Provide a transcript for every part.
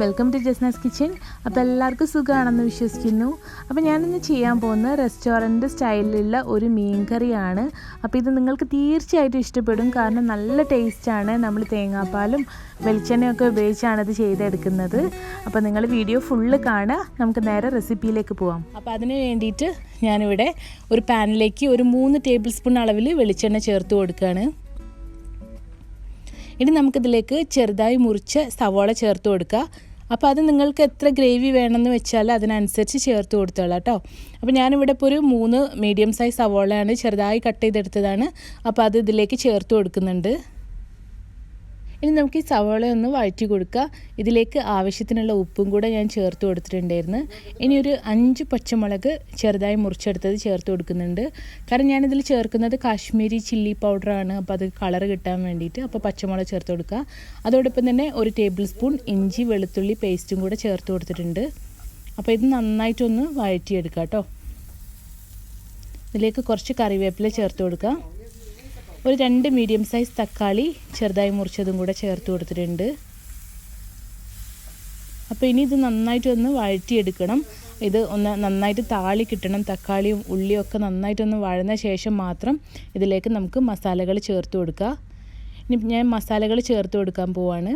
Welcome to Jasna's kitchen. അപ്പോൾ എല്ലാവർക്കും സുഖമാണെന്ന് വിശ്വസിക്കുന്നു. അപ്പോൾ ഞാനിന്ന് ചെയ്യാൻ പോകുന്ന റെസ്റ്റോറൻറ്റ് സ്റ്റൈലിലുള്ള ഒരു മീൻ കറിയാണ്. അപ്പോൾ ഇത് നിങ്ങൾക്ക് തീർച്ചയായിട്ടും ഇഷ്ടപ്പെടും, കാരണം നല്ല ടേസ്റ്റാണ്. നമ്മൾ തേങ്ങാപ്പാലും വെളിച്ചെണ്ണയൊക്കെ ഉപയോഗിച്ചാണ് ഇത് ചെയ്തെടുക്കുന്നത്. അപ്പോൾ നിങ്ങൾ വീഡിയോ ഫുള്ള് കാണുക. നമുക്ക് നേരെ റെസിപ്പിയിലേക്ക് പോവാം. അപ്പോൾ അതിന് വേണ്ടിയിട്ട് ഞാനിവിടെ ഒരു പാനിലേക്ക് ഒരു 3 ടേബിൾ സ്പൂൺ അളവിൽ വെളിച്ചെണ്ണ ചേർത്ത് കൊടുക്കുകയാണ്. ഇനി നമുക്കിതിലേക്ക് ചെറുതായി മുറിച്ച സവോള ചേർത്ത് കൊടുക്കുക. അപ്പോൾ അത് നിങ്ങൾക്ക് എത്ര ഗ്രേവി വേണമെന്ന് വെച്ചാൽ അതിനനുസരിച്ച് ചേർത്ത് കൊടുത്തോളാം കേട്ടോ. അപ്പോൾ ഞാനിവിടെ ഇപ്പോൾ ഒരു 3 മീഡിയം സൈസ് സവോളയാണ് ചെറുതായി കട്ട് ചെയ്തെടുത്തതാണ്. അപ്പോൾ അത് ഇതിലേക്ക് ചേർത്ത് കൊടുക്കുന്നുണ്ട്. ഇനി നമുക്ക് ഈ സവോള ഒന്ന് വഴറ്റി കൊടുക്കുക. ഇതിലേക്ക് ആവശ്യത്തിനുള്ള ഉപ്പും കൂടെ ഞാൻ ചേർത്ത് കൊടുത്തിട്ടുണ്ടായിരുന്നു. ഇനി ഒരു 5 പച്ചമുളക് ചെറുതായി മുറിച്ചെടുത്തത് ചേർത്ത് കൊടുക്കുന്നുണ്ട്. കാരണം ഞാനിതിൽ ചേർക്കുന്നത് കാശ്മീരി ചില്ലി പൗഡറാണ്. അപ്പോൾ അത് കളർ കിട്ടാൻ വേണ്ടിയിട്ട്. അപ്പോൾ പച്ചമുളക് ചേർത്ത് കൊടുക്കുക. അതോടൊപ്പം തന്നെ ഒരു ടേബിൾ സ്പൂൺ ഇഞ്ചി വെളുത്തുള്ളി പേസ്റ്റും കൂടെ ചേർത്ത് കൊടുത്തിട്ടുണ്ട്. അപ്പോൾ ഇത് നന്നായിട്ടൊന്ന് വഴറ്റിയെടുക്കുക കേട്ടോ. ഇതിലേക്ക് കുറച്ച് കറിവേപ്പില ചേർത്ത് കൊടുക്കുക. ഒരു 2 മീഡിയം സൈസ് തക്കാളി ചെറുതായി മുറിച്ചതും കൂടെ ചേർത്ത് കൊടുത്തിട്ടുണ്ട്. അപ്പോൾ ഇനി ഇത് നന്നായിട്ടൊന്ന് വഴറ്റിയെടുക്കണം. ഇത് ഒന്ന് നന്നായിട്ട് താളി കിട്ടണം. തക്കാളിയും ഉള്ളിയും ഒക്കെ നന്നായിട്ടൊന്ന് വഴന്ന ശേഷം മാത്രം ഇതിലേക്ക് നമുക്ക് മസാലകൾ ചേർത്ത് കൊടുക്കുക. ഇനി ഞാൻ മസാലകൾ ചേർത്ത് കൊടുക്കാൻ പോവാണ്.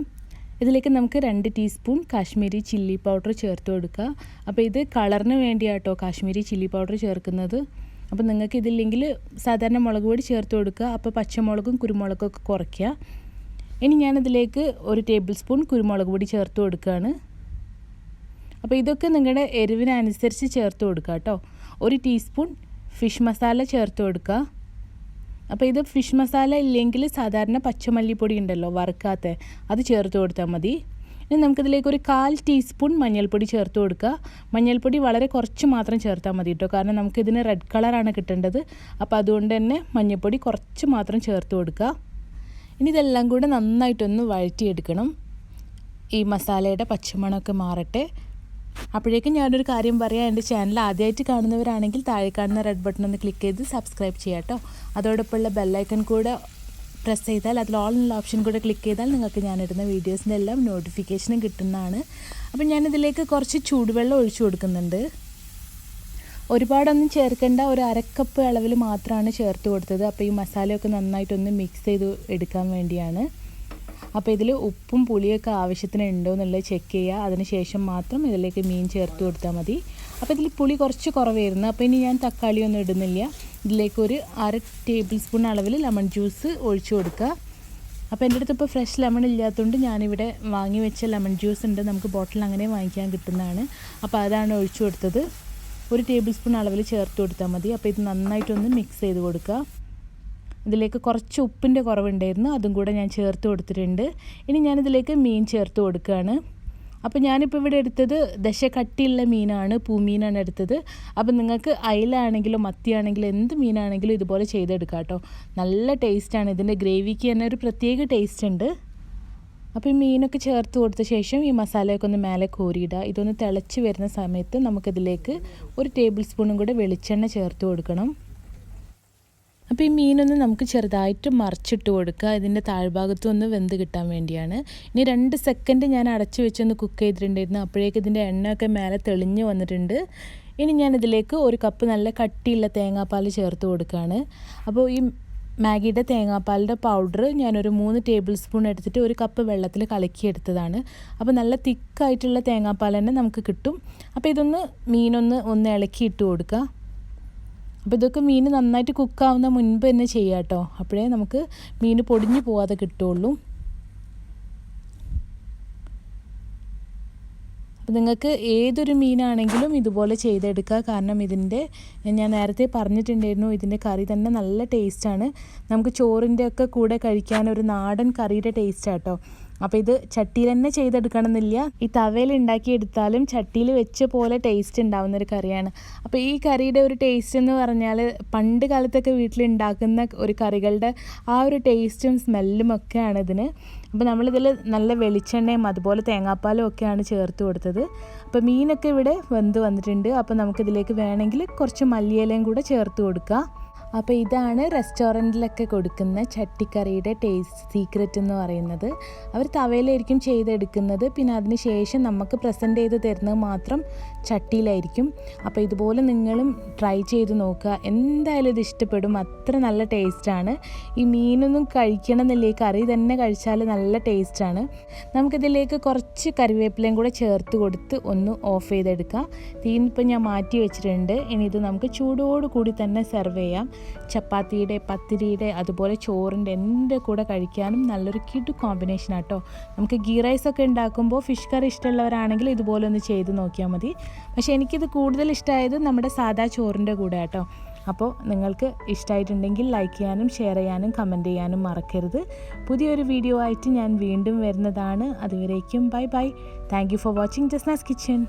ഇതിലേക്ക് നമുക്ക് 2 ടീസ്പൂൺ കാശ്മീരി ചില്ലി പൗഡർ ചേർത്ത് കൊടുക്കുക. അപ്പോൾ ഇത് കളറിന് വേണ്ടിയാട്ടോ കാശ്മീരി ചില്ലി പൗഡർ ചേർക്കുന്നത്. അപ്പോൾ നിങ്ങൾക്ക് ഇതില്ലെങ്കിൽ സാധാരണ മുളക് പൊടി ചേർത്ത് കൊടുക്കുക. അപ്പോൾ പച്ചമുളകും കുരുമുളകും ഒക്കെ കുറയ്ക്കുക. ഇനി ഞാനിതിലേക്ക് ഒരു ടേബിൾ സ്പൂൺ കുരുമുളക് പൊടി ചേർത്ത് കൊടുക്കുകയാണ്. അപ്പോൾ ഇതൊക്കെ നിങ്ങളുടെ എരിവിനനുസരിച്ച് ചേർത്ത് കൊടുക്കുക കേട്ടോ. ഒരു ടീസ്പൂൺ ഫിഷ് മസാല ചേർത്ത് കൊടുക്കുക. അപ്പോൾ ഇത് ഫിഷ് മസാല ഇല്ലെങ്കിൽ സാധാരണ പച്ചമല്ലിപ്പൊടി ഉണ്ടല്ലോ വറുക്കാത്ത, അത് ചേർത്ത് കൊടുത്താൽ മതി. ഇനി നമുക്കിതിലേക്ക് ഒരു 1/4 ടീസ്പൂൺ മഞ്ഞൾപ്പൊടി ചേർത്ത് കൊടുക്കുക. മഞ്ഞൾപ്പൊടി വളരെ കുറച്ച് മാത്രം ചേർത്താൽ മതി കേട്ടോ, കാരണം നമുക്കിതിന് റെഡ് കളറാണ് കിട്ടേണ്ടത്. അപ്പോൾ അതുകൊണ്ട് തന്നെ മഞ്ഞൾപ്പൊടി കുറച്ച് മാത്രം ചേർത്ത് കൊടുക്കുക. ഇനി ഇതെല്ലാം കൂടെ നന്നായിട്ടൊന്ന് വഴറ്റിയെടുക്കണം. ഈ മസാലയുടെ പച്ചമണമൊക്കെ മാറട്ടെ. അപ്പോഴേക്കും ഞാനൊരു കാര്യം പറയാം. എൻ്റെ ചാനൽ ആദ്യമായിട്ട് കാണുന്നവരാണെങ്കിൽ താഴെ കാണുന്ന റെഡ് ബട്ടൺ ഒന്ന് ക്ലിക്ക് ചെയ്ത് സബ്സ്ക്രൈബ് ചെയ്യാം കേട്ടോ. അതോടൊപ്പമുള്ള ബെല്ലൈക്കൺ കൂടെ പ്രസ് ചെയ്താൽ അതിൽ ഓൾ എന്നുള്ള ഓപ്ഷൻ കൂടെ ക്ലിക്ക് ചെയ്താൽ നിങ്ങൾക്ക് ഞാനിടുന്ന വീഡിയോസിൻ്റെ എല്ലാം നോട്ടിഫിക്കേഷനും കിട്ടുന്നതാണ്. അപ്പോൾ ഞാനിതിലേക്ക് കുറച്ച് ചൂടുവെള്ളം ഒഴിച്ചു കൊടുക്കുന്നുണ്ട്. ഒരുപാടൊന്നും ചേർക്കേണ്ട, ഒരു 1/2 കപ്പ് അളവിൽ മാത്രമാണ് ചേർത്ത് കൊടുത്തത്. അപ്പോൾ ഈ മസാലയൊക്കെ നന്നായിട്ടൊന്ന് മിക്സ് ചെയ്ത് എടുക്കാൻ വേണ്ടിയാണ്. അപ്പോൾ ഇതിൽ ഉപ്പും പുളിയൊക്കെ ആവശ്യത്തിന് ഉണ്ടോ എന്നുള്ളത് ചെക്ക് ചെയ്യുക. അതിനുശേഷം മാത്രം ഇതിലേക്ക് മീൻ ചേർത്ത് കൊടുത്താൽ മതി. അപ്പോൾ ഇതിൽ പുളി കുറച്ച് കുറവായിരുന്നു. അപ്പോൾ ഇനി ഞാൻ തക്കാളിയൊന്നും ഇടുന്നില്ല. ഇതിലേക്ക് ഒരു 1/2 ടേബിൾ സ്പൂൺ അളവിൽ ലെമൺ ജ്യൂസ് ഒഴിച്ചു കൊടുക്കുക. അപ്പോൾ എൻ്റെ അടുത്ത് ഇപ്പോൾ ഫ്രഷ് ലെമൺ ഇല്ലാത്തതുകൊണ്ട് ഞാനിവിടെ വാങ്ങി വെച്ച ലെമൺ ജ്യൂസ് ഉണ്ട്. നമുക്ക് ബോട്ടിൽ അങ്ങനെ വാങ്ങിക്കാൻ കിട്ടുന്നതാണ്. അപ്പോൾ അതാണ് ഒഴിച്ചു കൊടുത്തത്. ഒരു ടേബിൾ സ്പൂൺ അളവിൽ ചേർത്ത് കൊടുത്താൽ മതി. അപ്പോൾ ഇത് നന്നായിട്ടൊന്ന് മിക്സ് ചെയ്ത് കൊടുക്കുക. ഇതിലേക്ക് കുറച്ച് ഉപ്പിൻ്റെ കുറവുണ്ടായിരുന്നു, അതും കൂടെ ഞാൻ ചേർത്ത് കൊടുത്തിട്ടുണ്ട്. ഇനി ഞാനിതിലേക്ക് മീൻ ചേർത്ത് കൊടുക്കുകയാണ്. അപ്പോൾ ഞാനിപ്പോൾ ഇവിടെ എടുത്തത് കട്ടിയുള്ള മീനാണ്, പൂമീനാണ് എടുത്തത്. അപ്പോൾ നിങ്ങൾക്ക് അയിലാണെങ്കിലും മത്തിയാണെങ്കിലും എന്ത് മീനാണെങ്കിലും ഇതുപോലെ ചെയ്തെടുക്കാം കേട്ടോ. നല്ല ടേസ്റ്റാണ്. ഇതിൻ്റെ ഗ്രേവിക്ക് തന്നെ ഒരു പ്രത്യേക ടേസ്റ്റ് ഉണ്ട്. അപ്പോൾ ഈ മീനൊക്കെ ചേർത്ത് കൊടുത്ത ശേഷം ഈ മസാലയൊക്കെ ഒന്ന് മേലെ കോരിയിടുക. ഇതൊന്ന് തിളച്ച് വരുന്ന സമയത്ത് നമുക്കിതിലേക്ക് ഒരു ടേബിൾ സ്പൂണും കൂടെ വെളിച്ചെണ്ണ ചേർത്ത് കൊടുക്കണം. അപ്പോൾ ഈ മീനൊന്ന് നമുക്ക് ചെറുതായിട്ട് മറിച്ചിട്ട് കൊടുക്കുക. ഇതിൻ്റെ താഴ്ഭാഗത്തും ഒന്ന് വെന്ത് കിട്ടാൻ വേണ്ടിയാണ്. ഇനി 2 സെക്കൻഡ് ഞാൻ അടച്ചു വെച്ചൊന്ന് കുക്ക് ചെയ്തിട്ടുണ്ടായിരുന്നു. അപ്പോഴേക്കും ഇതിൻ്റെ എണ്ണയൊക്കെ മേലെ തെളിഞ്ഞ് വന്നിട്ടുണ്ട്. ഇനി ഞാനിതിലേക്ക് 1 കപ്പ് നല്ല കട്ടിയുള്ള തേങ്ങാപ്പാൽ ചേർത്ത് കൊടുക്കുകയാണ്. അപ്പോൾ ഈ മാഗിയുടെ തേങ്ങാപ്പാലിൻ്റെ പൗഡർ ഞാനൊരു 3 ടേബിൾ സ്പൂൺ എടുത്തിട്ട് 1 കപ്പ് വെള്ളത്തിൽ കലക്കിയെടുത്തതാണ്. അപ്പോൾ നല്ല തിക്കായിട്ടുള്ള തേങ്ങാപ്പാൽ തന്നെ നമുക്ക് കിട്ടും. അപ്പോൾ ഇതൊന്ന് മീനൊന്ന് ഇളക്കി ഇട്ട് കൊടുക്കുക. അപ്പോൾ ഇതൊക്കെ മീൻ നന്നായിട്ട് കുക്കാവുന്ന മുൻപ് തന്നെ ചെയ്യാം കേട്ടോ. അപ്പോഴേ നമുക്ക് മീൻ പൊടിഞ്ഞു പോകാതെ കിട്ടുള്ളൂ. അപ്പോൾ നിങ്ങൾക്ക് ഏതൊരു മീനാണെങ്കിലും ഇതുപോലെ ചെയ്തെടുക്കുക. കാരണം ഞാൻ നേരത്തെ പറഞ്ഞിട്ടുണ്ടായിരുന്നു, ഇതിൻ്റെ കറി തന്നെ നല്ല ടേസ്റ്റാണ്. നമുക്ക് ചോറിൻ്റെ ഒക്കെ കൂടെ കഴിക്കാൻ ഒരു നാടൻ കറിയുടെ ടേസ്റ്റാണ് കേട്ടോ. അപ്പോൾ ഇത് ചട്ടിയിൽ തന്നെ ചെയ്തെടുക്കണം എന്നില്ല. ഈ തവയിൽ ഉണ്ടാക്കിയെടുത്താലും ചട്ടിയിൽ വെച്ച പോലെ ടേസ്റ്റ് ഉണ്ടാവുന്നൊരു കറിയാണ്. അപ്പോൾ ഈ കറിയുടെ ഒരു ടേസ്റ്റ് എന്ന് പറഞ്ഞാൽ പണ്ട് കാലത്തൊക്കെ വീട്ടിലുണ്ടാക്കുന്ന ഒരു കറികളുടെ ആ ഒരു ടേസ്റ്റും സ്മെല്ലും ഒക്കെയാണ് ഇതിന്. അപ്പോൾ നമ്മളിതിൽ നല്ല വെളിച്ചെണ്ണയും അതുപോലെ തേങ്ങാപ്പാലും ഒക്കെയാണ് ചേർത്ത് കൊടുത്തത്. അപ്പോൾ മീനൊക്കെ ഇവിടെ വെന്ത് വന്നിട്ടുണ്ട്. അപ്പോൾ നമുക്കിതിലേക്ക് വേണമെങ്കിൽ കുറച്ച് മല്ലിയിലയും കൂടെ ചേർത്ത് കൊടുക്കുക. അപ്പോൾ ഇതാണ് റെസ്റ്റോറൻറ്റിലൊക്കെ കൊടുക്കുന്ന ചട്ടിക്കറിയുടെ ടേസ്റ്റ് സീക്രറ്റ് എന്ന് പറയുന്നത്. അവർ തവയിലായിരിക്കും ചെയ്തെടുക്കുന്നത്, പിന്നെ അതിന് ശേഷം നമുക്ക് പ്രസൻറ്റ് ചെയ്ത് തരുന്നത് മാത്രം ചട്ടിയിലായിരിക്കും. അപ്പോൾ ഇതുപോലെ നിങ്ങളും ട്രൈ ചെയ്ത് നോക്കുക, എന്തായാലും ഇത് ഇഷ്ടപ്പെടും, അത്ര നല്ല ടേസ്റ്റാണ്. ഈ മീനൊന്നും കഴിക്കണം എന്നില്ല, ഈ കറി തന്നെ കഴിച്ചാൽ നല്ല ടേസ്റ്റാണ്. നമുക്കിതിലേക്ക് കുറച്ച് കറിവേപ്പിലയും കൂടെ ചേർത്ത് കൊടുത്ത് ഒന്ന് ഓഫ് ചെയ്തെടുക്കാം. തീയിപ്പോൾ ഞാൻ മാറ്റി വെച്ചിട്ടുണ്ട്. ഇനി ഇത് നമുക്ക് ചൂടോട് കൂടി തന്നെ സെർവ് ചെയ്യാം. ചപ്പാത്തിയുടെ, പത്തിരിയുടെ, അതുപോലെ ചോറിൻ്റെ എൻ്റെ കൂടെ കഴിക്കാനും നല്ലൊരു കിടു കോമ്പിനേഷൻ ആട്ടോ. നമുക്ക് ഗീ റൈസൊക്കെ ഉണ്ടാക്കുമ്പോൾ ഫിഷ് കറി ഇഷ്ടമുള്ളവരാണെങ്കിൽ ഇതുപോലെ ഒന്ന് ചെയ്ത് നോക്കിയാൽ മതി. പക്ഷേ എനിക്കിത് കൂടുതൽ ഇഷ്ടമായത് നമ്മുടെ സാദാ ചോറിൻ്റെ കൂടെ ആട്ടോ. അപ്പോൾ നിങ്ങൾക്ക് ഇഷ്ടമായിട്ടുണ്ടെങ്കിൽ ലൈക്ക് ചെയ്യാനും ഷെയർ ചെയ്യാനും കമൻറ്റ് ചെയ്യാനും മറക്കരുത്. പുതിയൊരു വീഡിയോ ആയിട്ട് ഞാൻ വീണ്ടും വരുന്നതാണ്. അതുവരേക്കും bye bye. Thank you for watching Jasna's kitchen.